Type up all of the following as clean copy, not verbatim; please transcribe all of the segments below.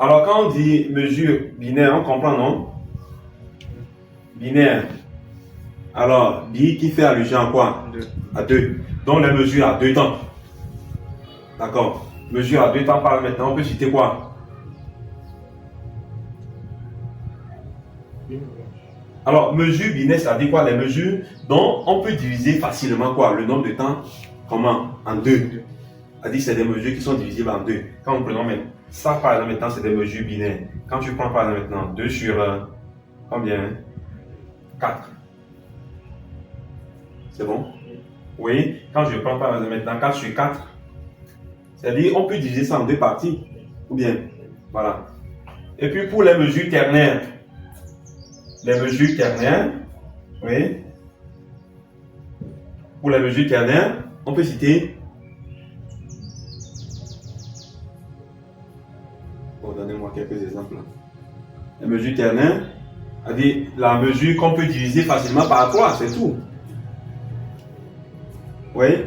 Alors, quand on dit mesure binaire, on comprend, non? Binaire. Alors, bi qui fait allusion à quoi? À 2. Donc, les mesures à 2 temps. D'accord. Mesure à 2 temps, par maintenant, on peut citer quoi? Alors, mesure binaire, ça dit quoi? Les mesures dont on peut diviser facilement quoi? Le nombre de temps, comment? En 2. C'est-à-dire c'est des mesures qui sont divisibles en 2. Quand nous prenons même ça, par exemple, maintenant, c'est des mesures binaires. Quand tu prends par exemple maintenant 2 sur combien? 4. C'est bon? Oui. Quand je prends par exemple maintenant 4 sur 4, c'est-à-dire on peut diviser ça en 2 parties. Ou bien, voilà. Et puis pour les mesures ternaires, oui. Pour les mesures ternaires, on peut citer. Bon, donnez-moi quelques exemples. Les mesures ternaires, c'est-à-dire la mesure qu'on peut diviser facilement par 3, c'est tout. Oui.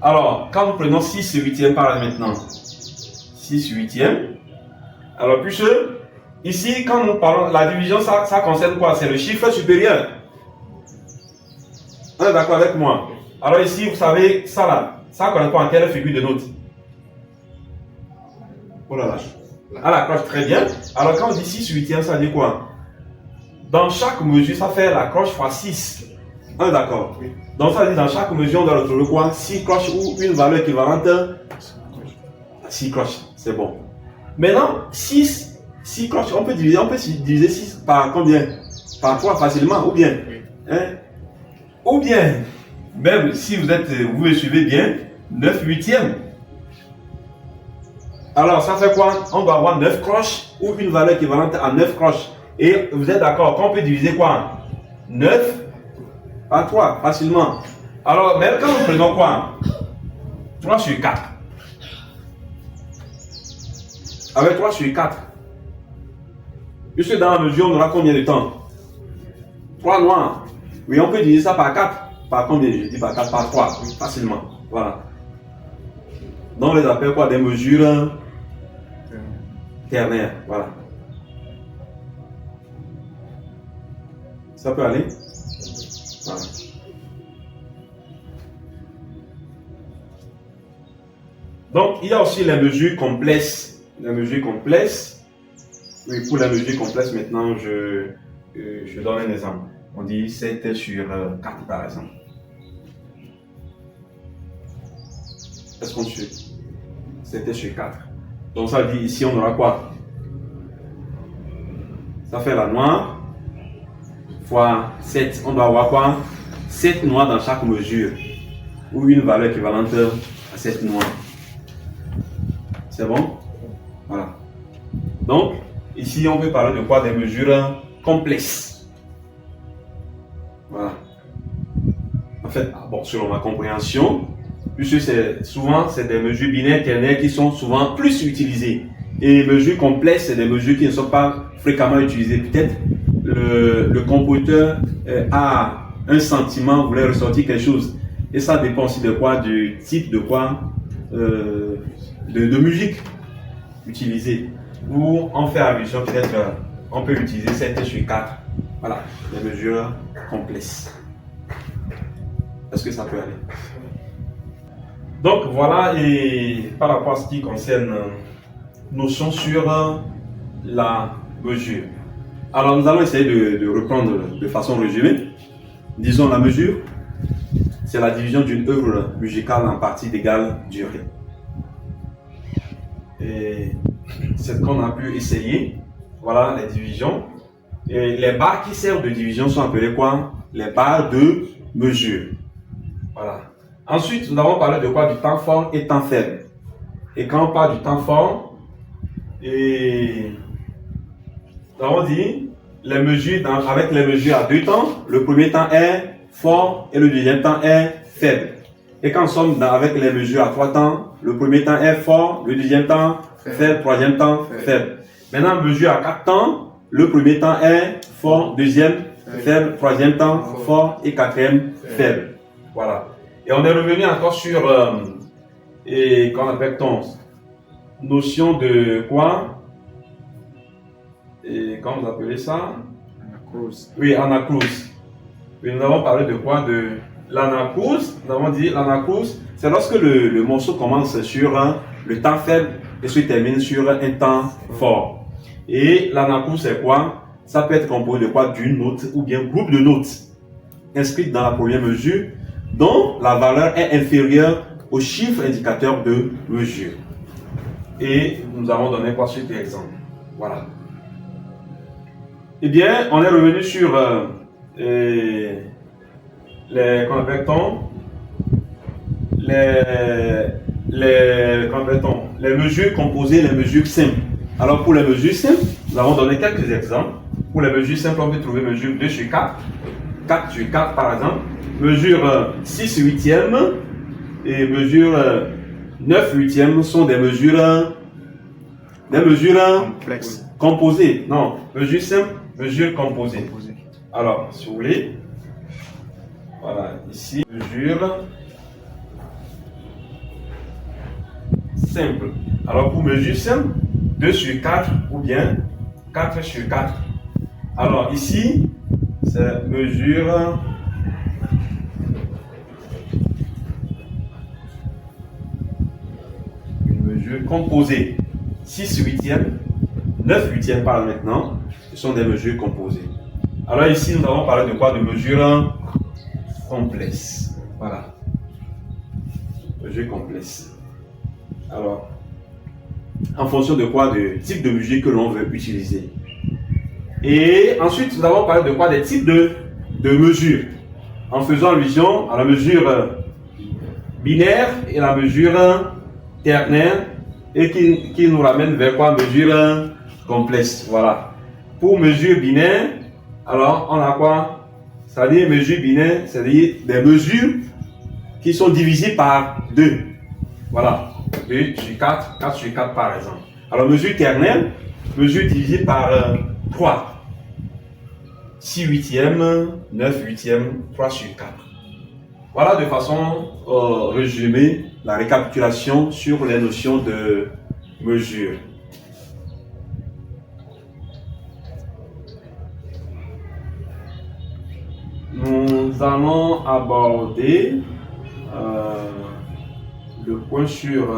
Alors, quand nous prenons 6 sur 8e par là maintenant, 6 sur 8e, alors puisque ici, quand nous parlons, la division, ça concerne quoi? C'est le chiffre supérieur. On est d'accord avec moi? Alors ici, vous savez, ça là, ça correspond à quelle figure de note? Oh là là. À la cloche, très bien. Alors quand on dit 6 sur 8e, ça dit quoi? Dans chaque mesure, ça fait la cloche fois 6. On est d'accord? Oui. Donc ça dit dans chaque mesure, on doit retrouver quoi? 6 cloches ou une valeur équivalente à 6 cloches. C'est bon. Maintenant, 6 cloches, on peut diviser 6 par combien? Par 3 facilement, ou bien? Hein? Ou bien, même si vous me suivez bien, 9 huitièmes. Alors, ça fait quoi? On doit avoir 9 cloches ou une valeur équivalente à 9 cloches. Et vous êtes d'accord qu'on peut diviser quoi? 9 par 3, facilement. Alors, même quand nous prenons quoi? 3 sur 4. Avec 3 sur 4. Puisque dans la mesure, on aura combien de temps? 3 noirs. Oui, on peut diviser ça par 4. Par combien? Je dis par 4, par 3. Oui, facilement. Voilà. Donc, on les appelle quoi? Des mesures ternaires. Voilà. Ça peut aller? Voilà. Donc, il y a aussi les mesures complexes. Les mesures complexes. Oui, pour la mesure complexe, maintenant, je donne un exemple. On dit 7 sur 4, par exemple. Est-ce qu'on suit? 7 sur 4. Donc, ça dit ici, on aura quoi? Ça fait la noire fois 7. On doit avoir quoi? 7 noirs dans chaque mesure. Ou une valeur équivalente à 7 noirs. C'est bon? Voilà. Donc, ici, on peut parler de quoi? Des mesures complexes. Voilà. En fait, bon, selon ma compréhension, puisque c'est des mesures binaires ternaires qui sont souvent plus utilisées. Et mesures complexes, c'est des mesures qui ne sont pas fréquemment utilisées. Peut-être le compositeur a un sentiment, voulait ressortir quelque chose. Et ça dépend aussi de quoi? Du type de quoi? De musique utilisée. Ou on fait allusion, peut-être on peut utiliser 7 sur 4. Voilà, les mesures complexes. Est-ce que ça peut aller? Donc voilà, et par rapport à ce qui concerne notion sur la mesure. Alors nous allons essayer de reprendre de façon résumée. Disons la mesure, c'est la division d'une œuvre musicale en parties d'égale durée. Et c'est ce qu'on a pu essayer. Voilà les divisions. Et les barres qui servent de division sont appelées quoi? Les barres de mesure. Voilà. Ensuite, nous avons parlé de quoi? Du temps fort et temps faible. Et quand on parle du temps fort, nous avons dit les mesures avec les mesures à 2 temps, le premier temps est fort et le deuxième temps est faible. Et quand nous sommes avec les mesures à 3 temps, le premier temps est fort, le deuxième temps faible, troisième temps faible. Maintenant, mesure à 4 temps, le premier temps est fort, deuxième faible, troisième temps fort et quatrième faible. Voilà. Et on est revenu encore sur et qu'on appelle notion de quoi? Et comment vous appelez ça? Anacrous. Oui, anacrous. Oui, nous avons parlé de quoi? De l'anacrous. Nous avons dit l'anacrous, c'est lorsque le morceau commence sur le temps faible et se termine sur un temps fort. Et l'anacrous, c'est quoi? Ça peut être composé de quoi? D'une note ou bien groupe de notes inscrites dans la première mesure dont la valeur est inférieure au chiffre indicateur de mesure. Et nous avons donné quoi sur l'exemple? Voilà. Eh bien, on est revenu sur les mesures composées, les mesures simples. Alors pour les mesures simples, nous avons donné quelques exemples. Pour les mesures simples, on peut trouver mesure 2 sur 4, 4 sur 4 par exemple, mesure 6 huitièmes et mesure 9 huitièmes sont des mesures Complexes. composées. Non, mesure simple, mesure composée. Alors, si vous voulez, voilà, ici, mesure simple. Alors, pour mesure simple, 2 sur 4 ou bien 4 sur 4. Alors, ici, c'est mesure composée. 6 huitièmes, 9 huitièmes par maintenant, ce sont des mesures composées. Alors ici, nous avons parlé de quoi? De mesures complexes. Voilà. Mesures complexes. Alors, en fonction de quoi? De type de mesure que l'on veut utiliser. Et ensuite, nous avons parlé de quoi? Des types de mesures. En faisant allusion à la mesure binaire et la mesure ternaire, et qui nous ramène vers quoi? Mesure complexe. Voilà. Pour mesure binaire, alors on a quoi? C'est-à-dire mesure binaire, c'est-à-dire des mesures qui sont divisées par 2. Voilà. 2 sur 4, 4 sur 4 par exemple. Alors mesure ternaire, mesure divisée par 3. 6 huitièmes, 9 huitièmes, 3 sur 4. Voilà de façon résumée la récapitulation sur les notions de mesure. Nous allons aborder le point sur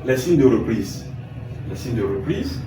les signes de reprise. Les signes de reprise.